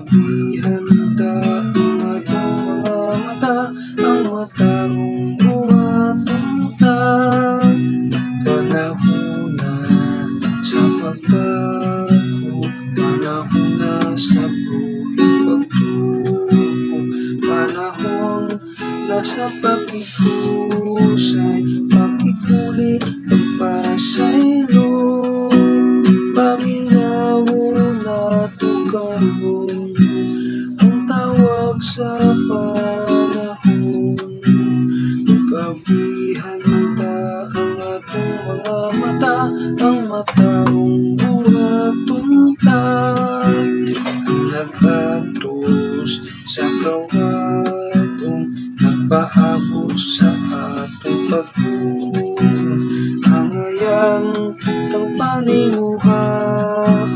Paghihanda ang ating mga mata, ang matarong buhat-unta. Panahon na sa pagbago, panahon na sa buhay pagtubo, panahon na sa pag-ihusay, pag-ikuli, pagpasaylo, paminahon na tugaron, ang tawag sa panahon. Paghihanda ang ating mga mata, ang matarong buhat-unta, ang nag-atos sa kawadong nagpaabot sa atong pagtuon. Hangayan ng panimuhang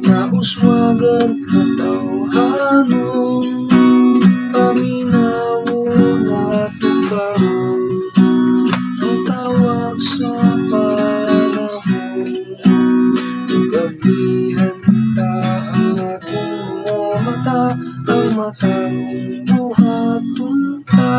kauswagan at tawhanon, paminawon at tugaron, ang tawag sa panahon. Paghihanda ang ating mga mata, ang matarong buhat-unta.